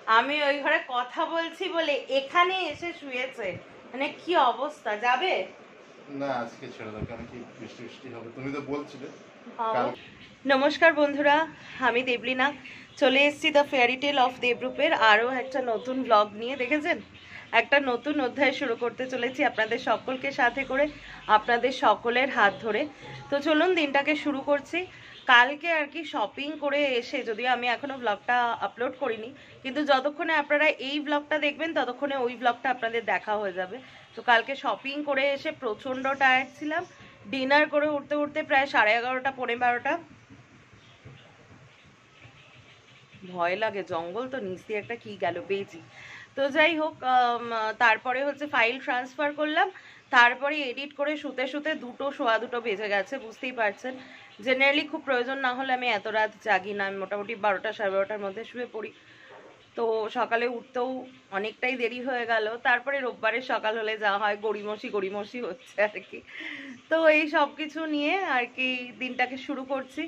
আমি ওই ঘরে কথা বলছি বলে এখানে এসে শুয়েছে, মানে কি অবস্থা। যাবে না আজকে ছেড়ে দাও, কারণ কি বৃষ্টি বৃষ্টি হবে, তুমি তো বলছিলে কাল। নমস্কার বন্ধুরা, আমি দেবলীনা চলে এসেছি দ্য ফেয়ারি টেল অফ দেবরূপের আরও একটা নতুন ব্লগ নিয়ে। দেখেছেন, একটা নতুন অধ্যায় শুরু করতে চলেছি আপনাদের সকলকে সাথে করে, আপনাদের সকলের হাত ধরে। তো চলুন দিনটাকে শুরু করছি। কালকে আর কি শপিং করে এসে, যদিও আমি এখনও ব্লগটা আপলোড করিনি, কিন্তু যতক্ষণে আপনারা এই ব্লগটা দেখবেন ততক্ষণে ওই ব্লগটা আপনাদের দেখা হয়ে যাবে। তো কালকে শপিং করে এসে প্রচণ্ড টায়ার্ড ছিলাম। ডিনার করে উঠতে উঠতে প্রায় 11:30 পৌনে 12টা। ভয় লাগে, জঙ্গল তো, নিচ দিয়ে একটা কি গেল পেয়েছি। তো যাই হোক, তারপরে হচ্ছে ফাইল ট্রান্সফার করলাম, তারপরে এডিট করে শুতে শুতে 2টো সোয়া 2টো বেজে গেছে, বুঝতেই পারছেন। জেনারেলি খুব প্রয়োজন না হলে আমি এত রাত জাগি না, আমি মোটামুটি 12টা 12:30-র মধ্যে শুয়ে পড়ি। তো সকালে উঠতেও অনেকটাই দেরি হয়ে গেল। তারপরে রোববারের সকাল হলে যা হয়, গড়িমসি গড়িমসি হচ্ছে আর কি। তো এই সব কিছু নিয়ে আর কি দিনটাকে শুরু করছি।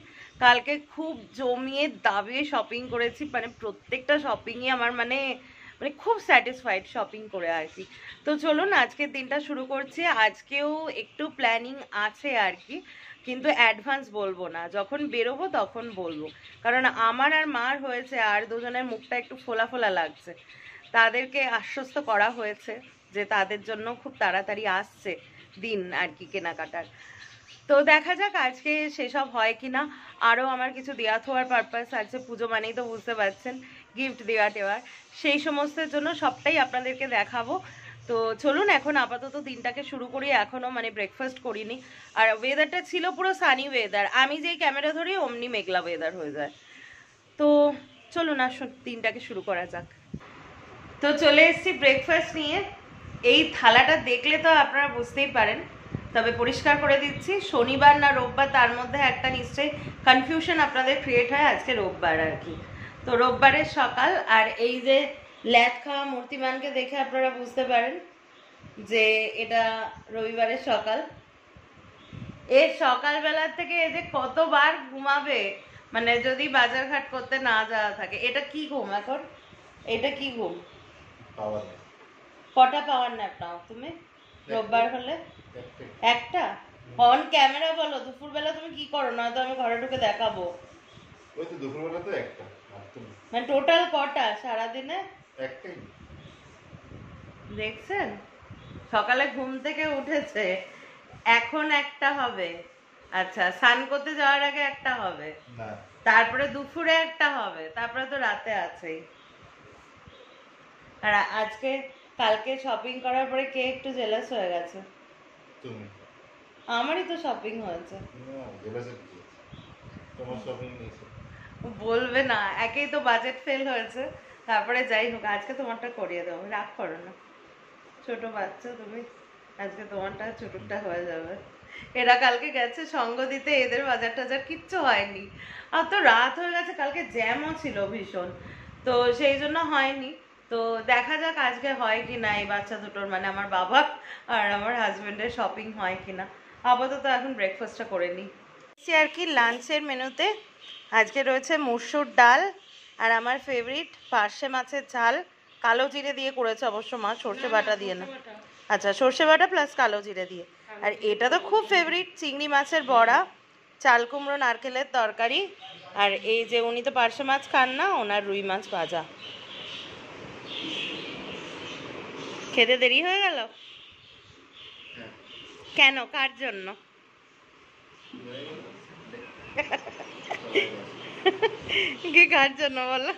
কালকে খুব জমিয়ে দাবিয়ে শপিং করেছি, মানে প্রত্যেকটা শপিংই আমার মানে মানে খুব স্যাটিসফাইড শপিং করে আর কি। তো চলুন আজকের দিনটা শুরু করছি। আজকেও একটু প্ল্যানিং আছে আর কি, কিন্তু অ্যাডভান্স বলবো না, যখন বেরোবো তখন বলবো। কারণ আমার আর মার হয়েছে, আর দুজনের মুখটা একটু ফোলা ফোলা লাগছে। তাদেরকে আশ্বস্ত করা হয়েছে যে তাদের জন্য খুব তাড়াতাড়ি আসছে দিন আর কি কেনাকাটার। তো দেখা যাক আজকে সেসব হয় কিনা। আরও আমার কিছু দেওয়া থোয়ার পারপাস আছে, পুজো মানেই তো বুঝতে পারছেন, গিফট দেওয়া টেওয়ার, সেই সমস্তের জন্য সবটাই আপনাদেরকে দেখাবো। তো চলুন এখন আপাতত দিনটাকে শুরু করি। এখনও মানে ব্রেকফাস্ট করিনি, আর ওয়েদারটা ছিল পুরো সানি ওয়েদার, আমি যেই ক্যামেরা ধরি অমনি মেঘলা ওয়েদার হয়ে যায়। তো চলুন আসুন দিনটাকে শুরু করা যাক। তো চলে এসেছি ব্রেকফাস্ট নিয়ে। এই থালাটা দেখলে তো আপনারা বুঝতেই পারেন, তবে পরিষ্কার করে দিচ্ছি। শনিবার না রোববার, তার মধ্যে একটা নিশ্চয়ই কনফিউশন আপনাদের ক্রিয়েট হয়, আজকে রোববার আর কি। তো রোববারের সকাল, আর এই যে ল্যাদ খাওয়া মূর্তিমানকে দেখে আপনারা বুঝতে পারেন যে এটা রবিবারের সকাল। এর সকালবেলার থেকে এ যে কতবার ঘুমাবে, মানে যদি বাজারঘাট করতে না যাওয়া থাকে। এটা কি ঘুম এখন, এটা কি ঘুম? পাওয়ার কটা পাওয়ার ন্যাপ নাও তুমি রোববার হলে? একটা। অন ক্যামেরা বলো, দুপুরবেলা তুমি কি করো, না তো আমি ঘরে ঢুকে দেখাবো। ওই তো দুপুরবেলা তো একটা, মানে টোটাল কটা সারাদিনে? একটাই। দেখছেন, সকালে ঘুম থেকে উঠেছে, এখন একটা হবে। আচ্ছা, স্নান করতে যাওয়ার আগে একটা হবে, তারপরে দুপুরে একটা হবে, তারপরে তো রাতে আছেই। আর আজকে কালকে শপিং করার পরে কে একটু জেলাস হয়ে গেছে? তুমি। আমারই তো শপিং হয়েছে। তোমার শপিং নিয়েছে বলবে না, একেই তো বাজেট ফেল হয়েছে, তারপরে যাই হোক আজকে তোমারটা করিয়ে দেবো, রাগ করো না, ছোট বাচ্চা তুমি, আজকে তোমারটা ছোটটা হয়ে যাবে। এরা কালকে গেছে সঙ্গ দিতে, এদের বাজার টাজার কিচ্ছু হয়নি। আর তো রাত হয়ে গেছে, কালকে জ্যামও ছিল ভীষণ, তো সেই জন্য হয়নি। তো দেখা যাক আজকে হয় কি না, এই বাচ্চা দুটোর মানে আমার বাবা আর আমার হাজবেন্ডের শপিং হয় কি না। আপাতত এখন ব্রেকফাস্টটা করে নিই আর কি। লাঞ্চের মেনুতে আজকে রয়েছে মুসুর ডাল, আর আমার ফেভারিট পার্শে মাছের ঝাল, কালো জিরে দিয়ে করেছে অবশ্য মা, সর্ষে বাটা দিয়ে না। আচ্ছা, সর্ষে বাটা প্লাস কালো জিরে দিয়ে। আর এটা তো খুব ফেভারিট, চিংড়ি মাছের বড়া, চাল কুমড়ো নারকেলের তরকারি, আর এই যে উনি তো পার্শে মাছ খান না, ওনার রুই মাছ ভাজা। খেতে দেরি হয়ে গেল কেন, কার জন্য? কি কার জন্য বলো?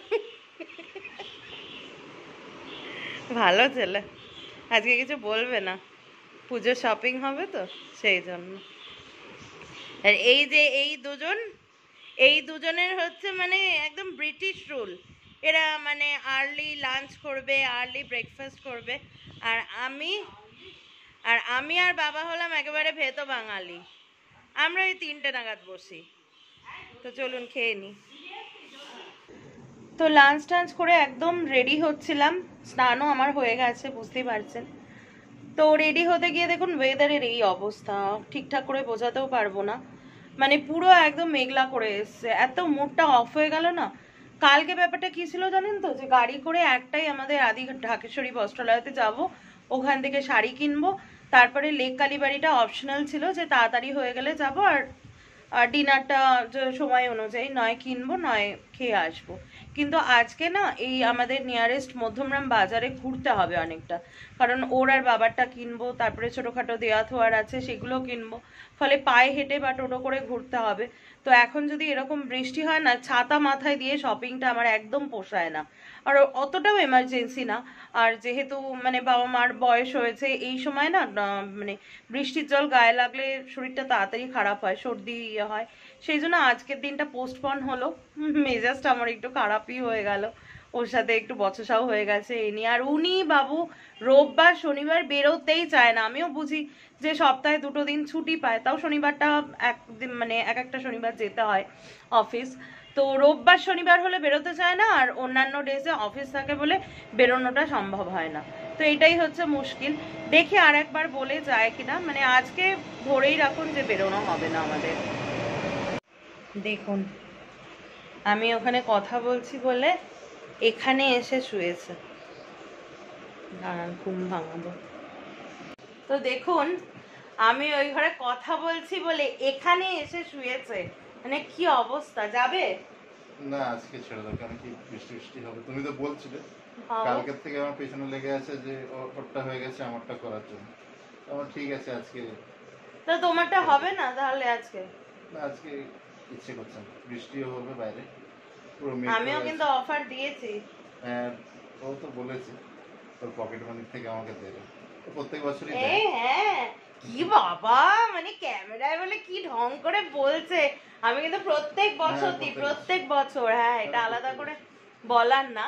ভালো ছেলে, আজকে কিছু বলবে না, পুজো শপিং হবে তো সেই জন্য। আর এই যে এই দুজনের হচ্ছে মানে একদম ব্রিটিশ রুল, এরা মানে আর্লি লাঞ্চ করবে, আর্লি ব্রেকফাস্ট করবে। আর আমি আর বাবা হলাম একেবারে ভেতো বাঙালি, আমরা এই 3টে নাগাদ বসি। তো চলুন খেয়ে নিই। তো লাঞ্চ টাঞ্চ করে একদম রেডি হচ্ছিলাম, স্নানও আমার হয়ে গেছে বুঝতেই পারছেন। তো রেডি হতে গিয়ে দেখুন ওয়েদারের এই অবস্থা, ঠিকঠাক করে বোঝাতেও পারবো না, মানে পুরো একদম মেঘলা করে এসছে, এত মুডটা অফ হয়ে গেল না, কালকে ব্যাপারটা কি ছিল জানেন তো, যে গাড়ি করে একটাই আমাদের আদি ঢাকেশ্বরী বস্ত্রালয়তে যাব, ওখান থেকে শাড়ি কিনবো, তারপরে লেক কালীবাড়িটা অপশনাল ছিল যে তাড়াতাড়ি হয়ে গেলে যাব, আর ডিনারটা সময় অনুযায়ী নয় কিনবো নয় খেয়ে আসবো। কিন্তু আজকে না এই আমাদের নিয়ারেস্ট মধ্যমগ্রাম বাজারে ঘুরতে হবে অনেকটা, কারণ ওর আর বাবারটা কিনবো, তারপরে ছোটোখাটো দেওয়া থোয়ার আছে সেগুলো কিনবো, ফলে পায়ে হেঁটে বা টোটো করে ঘুরতে হবে। তো এখন যদি এরকম বৃষ্টি হয় না, ছাতা মাথায় দিয়ে শপিংটা আমার একদম পোষায় না, আর অতটাও এমার্জেন্সি না। আর যেহেতু মানে বাবা মার বয়স হয়েছে, এই সময় না মানে বৃষ্টির জল গায়ে লাগলে শরীরটা তাড়াতাড়ি খারাপ হয়, সর্দি হয়, সেই জন্য আজকের দিনটা পোস্টপন হলো। মেজাজটা আমার একটু খারাপই হয়ে গেল, ওর সাথে একটু বচসাও হয়ে গেছে এই নিয়ে। আর উনি বাবু রোববার শনিবার বেরোতেই চায় না। আমিও বুঝি যে সপ্তাহে 2 দিন ছুটি পায়, তাও শনিবারটা একদিন মানে এক একটা শনিবার যেতে হয় অফিস, তো রোববার শনিবার হলে বেরোতে চায় না, আর অন্যান্য ডেজে অফিস থাকে বলে বেরোনোটা সম্ভব হয় না। তো এটাই হচ্ছে মুশকিল। দেখি আর একবার বলে যায় কিনা, মানে আজকে ধরেই রাখুন যে বেরোনো হবে না আমাদের। দেখুন আমি ওখানে কথা বলছি বলে এখানে এসে শুয়েছে, দাঁড়ান ঘুম ভাঙাবো। তো দেখুন আমি ওই ঘরে কথা বলছি বলে এখানে এসে শুয়েছে, মানে কি অবস্থা। যাবে না আজকে ছেড়ে দাও, কারণ কি বৃষ্টি বৃষ্টি হবে। তুমি তো বলছিলে হ্যাঁ। কালকের থেকে আমার পেছনে লেগে আছে যে ওরটা হয়ে গেছে আমারটা করার জন্য। আমার ঠিক আছে আজকে। তো তোমারটা হবে না তাহলে আজকে? না আজকে ইচ্ছে করছে না, বৃষ্টিও হবে বাইরে, পুরো মেঘ আমিও করে কিন্তু আছে। অফার দিয়েছি। হ্যাঁ ও তো বলেছে তোর পকেট মানি থেকে আমাকে দেবে, তো প্রত্যেক বছরই এ দেয়। হ্যাঁ, কি বাবা, মানে ক্যামেরায় বলে কি ঢং করে বলছে। আমি কিন্তু প্রত্যেক বছর দিই, প্রত্যেক বছর। হ্যাঁ, এটা আলাদা করে বলার না,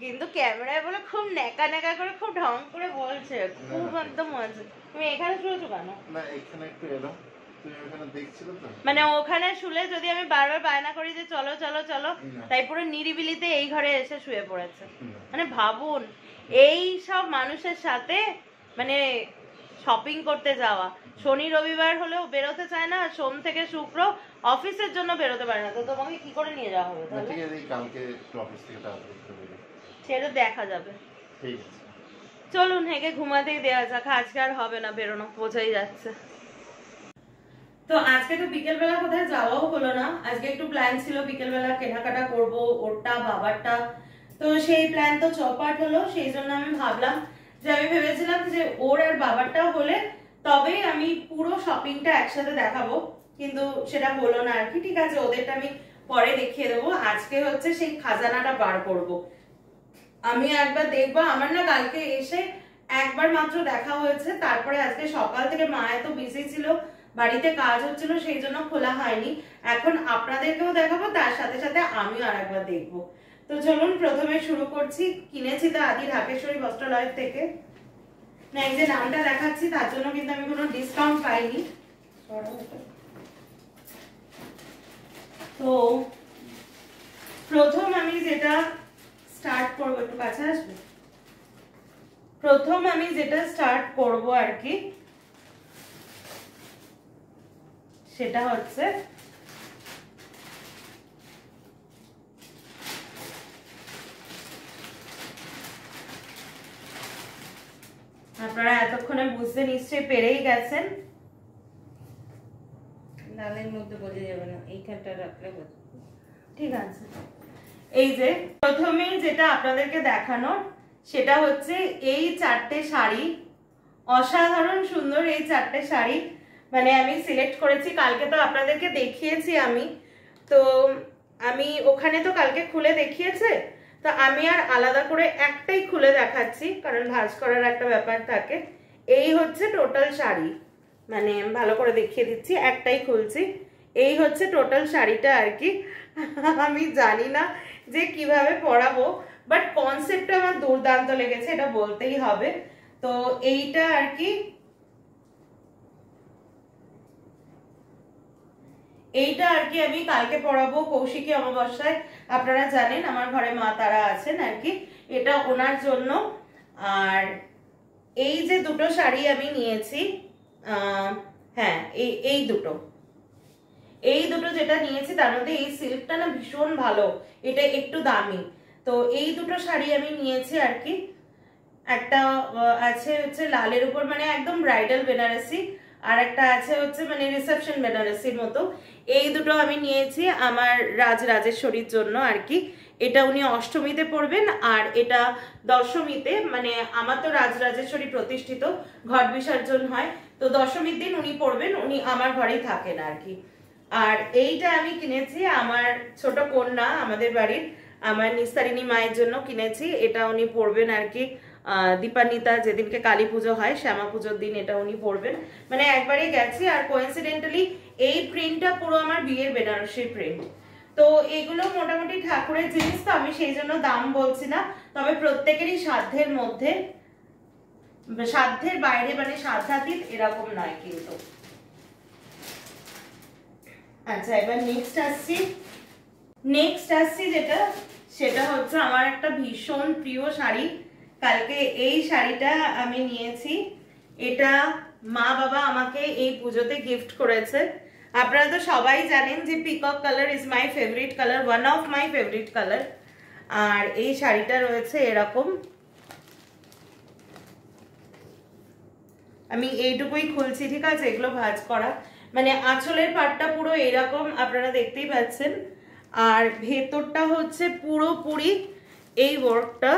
কিন্তু ক্যামেরায় বলে খুব ন্যাকা ন্যাকা করে খুব ঢং করে বলছে, খুব একদম মজা। তুমি এখানে শুয়েছো কেন? না এখানে একটু এলাম, তুমি ওখানে দেখছিলে তো। মানে ওখানে শুলে যদি আমি বারবার বায়না করি যে চলো চলো চলো, তাই পুরো নিরিবিলিতে এই ঘরে এসে শুয়ে পড়েছে। মানে ভাবুন এই সব মানুষের সাথে মানে শপিং করতে যাওয়া, শনি রবিবার হলেও বেরোতে চায় না, সোম থেকে শুক্র অফিসের জন্য বেরোতে পারে না, তো তোমাকে কি করে নিয়ে যাওয়া হবে না তাহলে? ঠিক আছে, কালকে একটু অফিস থেকে তাড়াতাড়ি করে বেরিয়ে। সেটা দেখা যাবে। ঠিক আছে চলুন হেগে ঘুমাতেই দেওয়া যাক, আজকে আর হবে না বেরোনো, বোঝাই যাচ্ছে। তো আজকে তো বিকেলবেলা কোথায় যাওয়াও হলো না, আজকে একটু প্ল্যান ছিল বিকেলবেলা কেনাকাটা করব, ওরটা বাবারটা, তো সেই প্ল্যান তো চপাট হলো। সেই জন্য আমি ভাবলাম যে আমি ভেবেছিলাম যে ওর আর বাবারটা হলে তবেই আমি পুরো শপিংটা একসাথে দেখাবো, কিন্তু সেটা হলো না আর কি। ঠিক আছে, ওদেরটা আমি পরে দেখিয়ে দেবো, আজকে হচ্ছে সেই খাজানাটা বার করব। আমি একবার দেখবো, আমার না কালকে এসে একবার মাত্র দেখা হয়েছে, তারপরে আজকে সকাল থেকে মা এত বিজি ছিল, বাড়িতে কাজ হচ্ছিল, সেই জন্য খোলা হয়নি। এখন আপনাদেরকেও দেখাবো, তার সাথে সাথে আমিও আর একবার দেখবো। তো চলুন প্রথমে শুরু করছি। কিনেছি তো আদি ঢাকেশ্বরী বস্ত্রালয় থেকে, না এই যে নামটা দেখাচ্ছি তার জন্য কিন্তু আমি কোনো ডিসকাউন্ট পাইনি। তো প্রথম আমি যেটা স্টার্ট করবো, একটু কাছে আসবে, প্রথম আমি যেটা স্টার্ট করব আর কি সেটা হচ্ছে আপনারা এতক্ষণে বুঝতে নিশ্চয়ই পেরেই গেছেন, লালের মধ্যে বোঝা যাবে না, এইখানটা রাখলে বোঝা। ঠিক আছে। এই যে প্রথমেই যেটা আপনাদেরকে দেখানো সেটা হচ্ছে এই 4টে শাড়ি, অসাধারণ সুন্দর এই 4টে শাড়ি, মানে আমি সিলেক্ট করেছি। কালকে তো আপনাদেরকে দেখিয়েছি আমি, তো আমি ওখানে তো কালকে খুলে দেখিয়েছে, তো আমি আর আলাদা করে একটাই খুলে দেখাচ্ছি, কারণ ভাঁজ করার একটা ব্যাপার থাকে। এই হচ্ছে টোটাল শাড়ি, মানে ভালো করে দেখিয়ে দিচ্ছি, একটাই খুলছি। এই হচ্ছে টোটাল শাড়িটা আর কি। আমি জানি না যে কিভাবে পরাবো, বাট কনসেপ্টটা আমার দুর্দান্ত লেগেছে, এটা বলতেই হবে। তো এইটা আর কি, আমি কালকে পরাবো কৌশিকী অমাবস্যায়। আপনারা জানেন আমার ঘরে মা তারা আছেন আর কি, এটা ওনার জন্য। আর এই যে দুটো শাড়ি আমি নিয়েছি, হ্যাঁ এই দুটো, এই দুটো যেটা নিয়েছি তার মধ্যে এই সিল্কটা না ভীষণ ভালো, এটা একটু দামি। তো এই দুটো শাড়ি আমি নিয়েছি আর কি। একটা আছে হচ্ছে লালের উপর মানে একদম ব্রাইডাল বেনারসি, আর একটা আছে হচ্ছে মানে রিসেপশন বেনারসির মতো। এই দুটো আমি নিয়েছি আমার রাজরাজেশ্বরীর জন্য আর কি। এটা উনি অষ্টমীতে পরবেন আর এটা দশমীতে, মানে আমার তো রাজরাজেশ্বরী প্রতিষ্ঠিত, ঘট বিসর্জন হয়, তো দশমীর দিন উনি পরবেন, উনি আমার ঘরেই থাকেন আর কি। আর এইটা আমি কিনেছি আমার ছোট কন্যা আমাদের বাড়ির, আমার নিস্তারিণী মায়ের জন্য কিনেছি। এটা উনি পরবেন আর কি দীপান্বিতা যেদিনকে কালী পুজো হয়, শ্যামা পুজোর দিন এটা উনি পরবেন। মানে একবারে গেছি। আর কোইন্সিডেন্টালি এই প্রিন্টটা পুরো আমার বিয়ের বেনারসির প্রিন্ট। তো এগুলো মোটামুটি ঠাকুরের জিনিস, তো আমি সেই জন্য দাম বলছি না, তবে প্রত্যেকেরই সাধ্যের মধ্যে, সাধ্যের বাইরে মানে সাধ্যাতীত এরকম নয় কিন্তু। আচ্ছা এবার নেক্সট আসছি যেটা, সেটা হচ্ছে আমার একটা ভীষণ প্রিয় শাড়ি। কালকে এই শাড়িটা আমি নিয়েছি, এটা মা বাবা আমাকে এই পুজোতে গিফট করেছে। আপনারা তো সবাই জানেন যে peacock colour is my favourite colour, one of my favourite colour. আর এই শাড়িটা রয়েছে এরকম, আমি এইটুকুই খুলছি, ঠিক আছে, এগুলো ভাঁজ করা। মানে আঁচলের পাটটা পুরো এরকম আপনারা দেখতেই পাচ্ছেন, আর ভেতরটা হচ্ছে পুরোপুরি এই ওয়ার্কটা,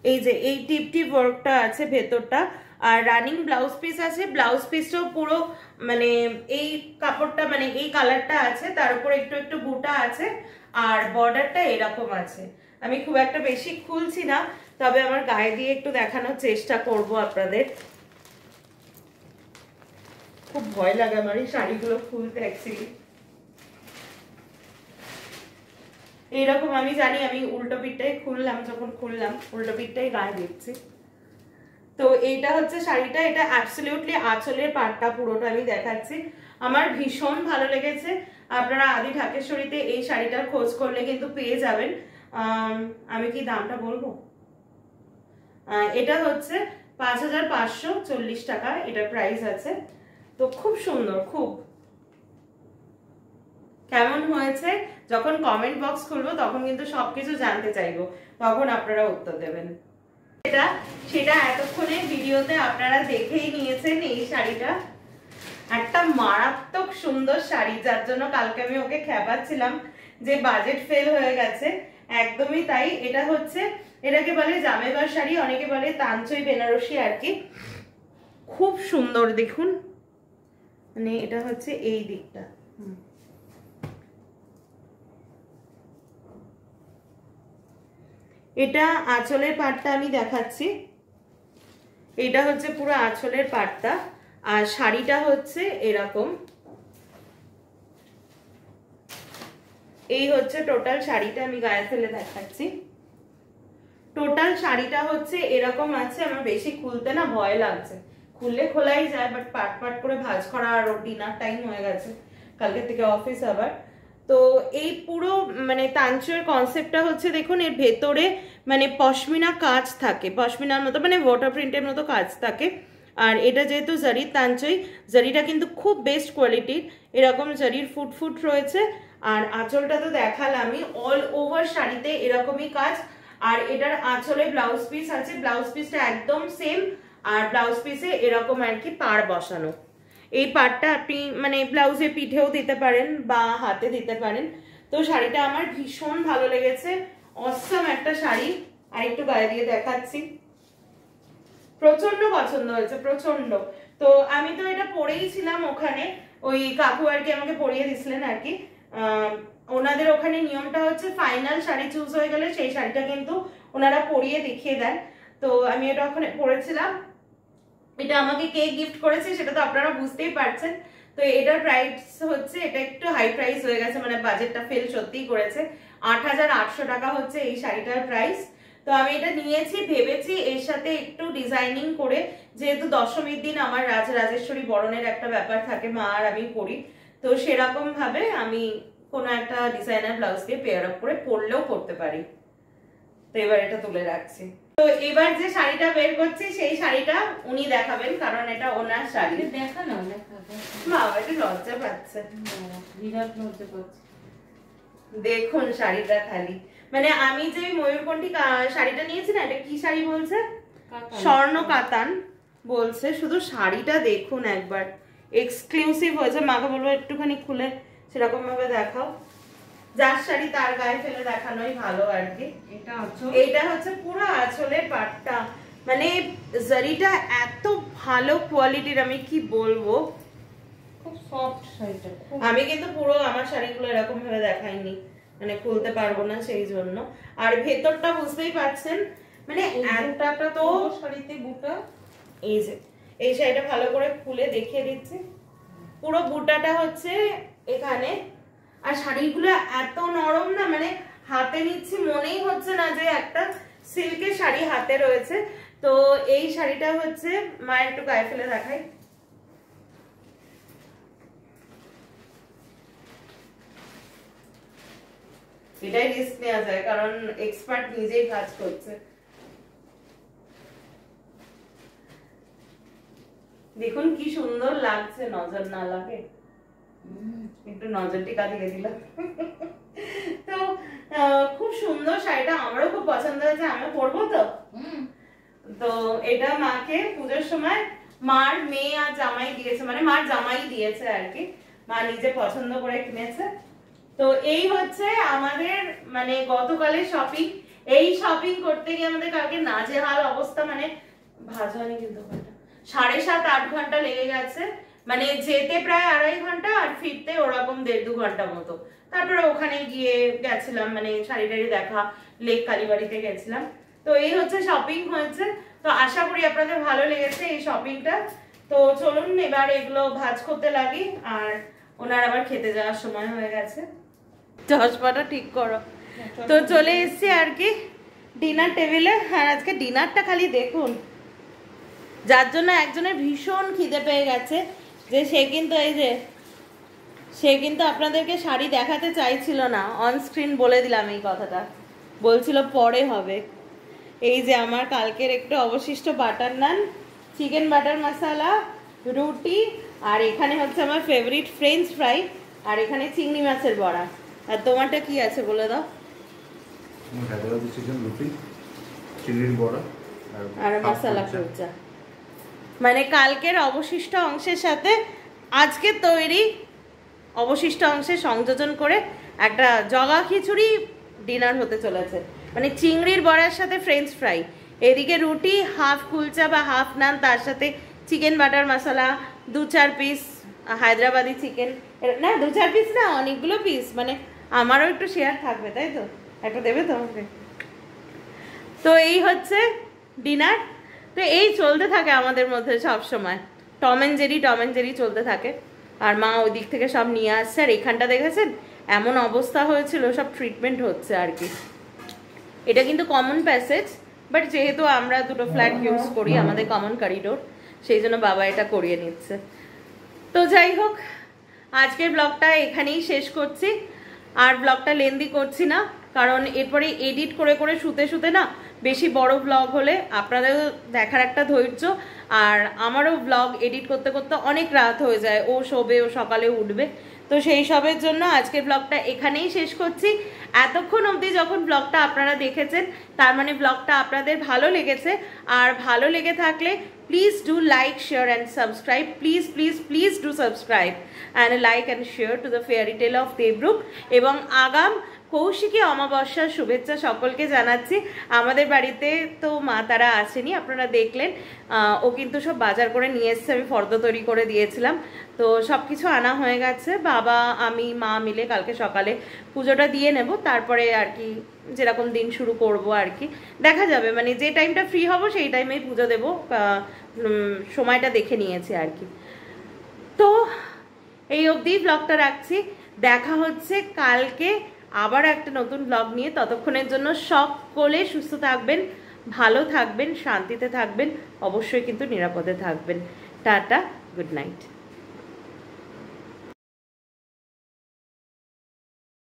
এই যে এই টিপ টিপ ওয়ার্কটা আছে ভেতরটা। আর রানিং ব্লাউজ পিস আছে, ব্লাউজ পিসটাও পুরো মানে এই কাপড়টা মানে এই কালারটা আছে, তার উপর একটু একটু বুটা আছে, আর বর্ডারটা এরকম আছে। আমি খুব একটা বেশি খুলছি না, তবে আমার গায়ে দিয়ে একটু দেখানোর চেষ্টা করব আপনাদের। খুব ভয় লাগে আমার এই শাড়িগুলো খুলতে অ্যাকচুয়ালি। এইরকম আমি জানি, আমি উল্টো পিঠটাই খুললাম, যখন খুললাম উল্টো পিঠটাই গায়ে দিচ্ছি। তো এইটা হচ্ছে শাড়িটা, এটা অ্যাবসলিউটলি আঁচলের পাটটা পুরোটা আমি দেখাচ্ছি। আমার ভীষণ ভালো লেগেছে। আপনারা আদি ঢাকেশ্বরীতে এই শাড়িটার খোঁজ করলে কিন্তু পেয়ে যাবেন। আমি কি দামটা বলবো, এটা হচ্ছে 5540 টাকা এটার প্রাইস আছে। তো খুব সুন্দর, খুব। কেমন হয়েছে যখন কমেন্ট বক্স খুলবো তখন কিন্তু সবকিছু জানতে চাইবো, তখন আপনারা উত্তর দেবেন। সেটা এতক্ষণে ভিডিওতে আপনারা দেখেই নিয়েছেন। এই শাড়িটা একটা মারাত্মক সুন্দর শাড়ি, যার জন্য কালকে আমি ওকে খেপাচ্ছিলাম যে বাজেট ফেল হয়ে গেছে। একদমই তাই। এটা হচ্ছে, এটাকে বলে জামেবার শাড়ি, অনেকে বলে তাঞ্চই বেনারসি আর কি। খুব সুন্দর দেখুন, মানে এটা হচ্ছে এই দিকটা, এটা আঁচলের পাটটা আমি দেখাচ্ছি। এটা হচ্ছে পুরো আঁচলের পাটটা, আর শাড়িটা হচ্ছে এরকম। এই হচ্ছে টোটাল শাড়িটা, আমি গায়ে ফেলে দেখাচ্ছি। টোটাল শাড়িটা হচ্ছে এরকম আছে। আমার বেশি খুলতে না ভয় লাগছে, খুললে খোলাই যায়, বাট পাট পাট করে ভাঁজ করা, আর ডিনার টাইম হয়ে গেছে, কালকে থেকে অফিস আবার। তো এই পুরো মানে তাঞ্চের কনসেপ্টটা হচ্ছে, দেখুন এর ভেতরে মানে পশমিনা কাজ থাকে, পশমিনার মতো মানে ওয়াটার প্রিন্টের মতো কাজ থাকে। আর এটা যেহেতু জারির তাঞ্চই, জারিটা কিন্তু খুব বেস্ট কোয়ালিটির, এরকম জারির ফুট ফুট রয়েছে। আর আঁচলটা তো দেখালামই, অল ওভার শাড়িতে এরকমই কাজ। আর এটার আঁচলে ব্লাউজ পিস আছে, ব্লাউজ পিসটা একদম সেম, আর ব্লাউজ পিসে এরকম আর কি পাড় বসানো। এই পাড়টা আপনি মানে ব্লাউজে পিঠেও দিতে পারেন বা হাতে দিতে পারেন। তো শাড়িটা আমার ভীষণ ভালো লেগেছে, অসাম একটা শাড়ি। আর একটু গায়ে দিয়ে দেখাচ্ছি, প্রচন্ড পছন্দ হয়েছে, প্রচন্ড। তো আমি তো এটা পরেই ছিলাম ওখানে, ওই কাকু আর কি আমাকে পরিয়ে দিছিলেন আর কি। ওনাদের ওখানে নিয়মটা হচ্ছে ফাইনাল শাড়ি চুজ হয়ে গেলে সেই শাড়িটা কিন্তু ওনারা পরিয়ে দেখিয়ে দেন। তো আমি এটা ওখানে পরেছিলাম। এটা আমাকে কে গিফট করেছে সেটা তো আপনারা বুঝতেই পারছেন। তো এটার প্রাইস হচ্ছে, এটা একটু হাই প্রাইস হয়ে গেছে, মানে বাজেটটা ফেল সত্যিই করেছে। 8800 টাকা হচ্ছে এই শাড়িটার প্রাইস। তো আমি এটা নিয়েছি, ভেবেছি এর সাথে একটু ডিজাইনিং করে, যেহেতু দশমীর দিন আমার রাজরাজেশ্বরী বরণের একটা ব্যাপার থাকে, মা আর আমি পরি, তো সেরকম ভাবে আমি কোনো একটা ডিজাইনার ব্লাউজ দিয়ে পেয়ার আপ করে পরলেও পরতে পারি। তো এবার এটা তুলে রাখছি। তো এবার যে শাড়িটা বের করছি সেই শাড়িটা উনি দেখাবেন, কারণ এটা ওনার শাড়ি। দেখা না, দেখা বাবা এটা লজ্জা পাচ্ছে, বিরাট লজ্জা পাচ্ছে। দেখুন শাড়িটা খালি, মানে আমি যে ময়ূরকণ্ঠী শাড়িটা নিয়েছি না, এটা কি শাড়ি বলছে, স্বর্ণ কাতান বলছে। শুধু শাড়িটা দেখুন একবার, এক্সক্লুসিভ হয়েছে। মাকে বলবো একটুখানি খুলে সেরকম ভাবে দেখাও, যার শাড়ি তার গায়ে ফেলে দেখানোই ভালো আর কি। এটা হচ্ছে পুরো আঁচলের পাটটা, মানে জারিটা এত ভালো কোয়ালিটির, আমি কি বলবো, খুব সফট শাড়িটা। আমি কিন্তু পুরো আমার শাড়িগুলো এরকম ভাবে দেখাইনি, মানে খুলতে পারবো না সেই জন্য। আর ভেতরটা বুঝতেই পারছেন, মানে একটা তো শাড়িতে বুটা, এই যে এই শাড়িটা ভালো করে খুলে দেখিয়ে দিচ্ছি, পুরো বুটাটা হচ্ছে এখানে। আর শাড়িগুলো এত নরম না, মানে হাতে নিচ্ছি মনেই হচ্ছে না যে একটা সিল্কের শাড়ি হাতে রয়েছে। তো এই শাড়িটা হচ্ছে, মায়ের একটু গায়ে ফেলে দেখাই, এটাই রিস্ক নেওয়া যায় কারণ এক্সপার্ট নিজেই কাজ করছে। দেখুন কি সুন্দর লাগছে, নজর না লাগে, একটু নজর টিকা দিয়ে দিলাম। তো খুব সুন্দর শাড়িটা, আমারও খুব পছন্দ হয়েছে, আমি পরবো তো। তো এটা মাকে পুজোর সময় মার মেয়ে আর জামাই দিয়েছে, মানে মার জামাই দিয়েছে আর কি, মা নিজে পছন্দ করে কিনেছে। তো এই হচ্ছে আমাদের মানে গতকালের শপিং। এই শপিং করতে গিয়ে আমাদের কালকে নাজেহাল অবস্থা, মানে ভাজ হয়নি কিন্তু 7.5-8 ঘন্টা লেগে গেছে, মানে যেতে প্রায় 2.5 ঘন্টা আর ফিরতে ওরকম 1.5-2 ঘন্টা মতো। তারপরে ওখানে গিয়ে গেছিলাম, মানে শাড়ি টাড়ি দেখা, লেক কালীবাড়িতে গেছিলাম। তো এই হচ্ছে শপিং হয়েছে। তো আশা করি আপনাদের ভালো লেগেছে এই শপিংটা। তো চলুন এবার এগুলো ভাজ করতে লাগি, আর ওনার আবার খেতে যাওয়ার সময় হয়ে গেছে, চশমাটা ঠিক করো। তো চলে এসছি আর কি ডিনার টেবিলে। আর আজকে ডিনারটা খালি দেখুন, যার জন্য একজনের ভীষণ খিদে পেয়ে গেছে, যে সে কিন্তু এই যে সে কিন্তু আপনাদেরকে শাড়ি দেখাতে চাইছিল না, অন স্ক্রিন বলে দিলাম এই কথাটা, বলছিল পরে হবে। এই যে আমার কালকের একটু অবশিষ্ট বাটার নান, চিকেন বাটার মশলা, রুটি, আর এখানে হচ্ছে আমার ফেভারিট ফ্রেঞ্চ ফ্রাই, আর এখানে চিংড়ি মাছের বড়া। আর তোমারটা কি আছে বলে দাও। হায়দ্রাবাদি চিকেন, রুটি, চিংড়ির বড়া আর মশলা কুলচা, মানে কালকের অবশিষ্ট অংশের সাথে আজকে তৈরি অবশিষ্ট অংশে সংযোজন করে একটা জগা খিচুড়ি ডিনার হতে চলেছে, মানে চিংড়ির বড়ার সাথে ফ্রেঞ্চ ফ্রাই, এদিকে রুটি, হাফ কুলচা বা হাফ নান, তার সাথে চিকেন বাটার মশলা, 2-4 পিস হায়দ্রাবাদি চিকেন, না 2-4 পিস না, অনেকগুলো পিস, মানে আমারও একটু শেয়ার থাকবে, তাই তো, একটা দেবে তো আমাকে। তো এই হচ্ছে ডিনার। তো এই চলতে থাকে আমাদের মধ্যে সব সময়, টম অ্যান্ড জেরি চলতে থাকে। আর মা ওই দিক থেকে সব নিয়ে আসছে, আর এখানটা দেখেছেন এমন অবস্থা হয়েছিল, সব ট্রিটমেন্ট হচ্ছে আর কি। এটা কিন্তু কমন প্যাসেজ, বাট যেহেতু আমরা দুটো ফ্ল্যাট ইউজ করি, আমাদের কমন করিডোর, সেই জন্য বাবা এটা করিয়ে নিচ্ছে। তো যাই হোক, আজকের ব্লগটা এখানেই শেষ করছি, আর ব্লগটা লেন্দি করছি না, কারণ এরপরে এডিট করে করে শুতে না বেশি বড় ব্লগ হলে আপনাদেরও দেখার একটা ধৈর্য, আর আমারও ব্লগ এডিট করতে করতে অনেক রাত হয়ে যায়, ও শোবে, ও সকালে উঠবে। তো সেই সবের জন্য আজকের ব্লগটা এখানেই শেষ করছি। এতক্ষণ অবধি যখন ব্লগটা আপনারা দেখেছেন, তার মানে ব্লগটা আপনাদের ভালো লেগেছে, আর ভালো লেগে থাকলে please do like, share and subscribe, please do subscribe and like and share to the fairy tale of Debrup. এবং আগাম কৌশিকী অমাবস্যার শুভেচ্ছা সকলকে জানাচ্ছি। আমাদের বাড়িতে তো মা তারা আসেনি, আপনারা দেখলেন, ও কিন্তু সব বাজার করে নিয়ে এসছে, আমি ফর্দ তৈরি করে দিয়েছিলাম, তো সব কিছু আনা হয়ে গেছে। বাবা, আমি, মা মিলে কালকে সকালে পুজোটা দিয়ে নেব, তারপরে আর কি যেরকম দিন শুরু করব আর কি, দেখা যাবে, মানে যে টাইমটা ফ্রি হব সেই টাইমেই পুজো দেবো, সময়টা দেখে নিয়েছি আর কি। তো এই অবধি ব্লগটা রাখছি, দেখা হচ্ছে কালকে আবার একটা নতুন ব্লগ নিয়ে। ততক্ষণের জন্য সকলে সুস্থ থাকবেন, ভালো থাকবেন, শান্তিতে থাকবেন, অবশ্যই কিন্তু নিরাপদে থাকবেন। Tata, good night.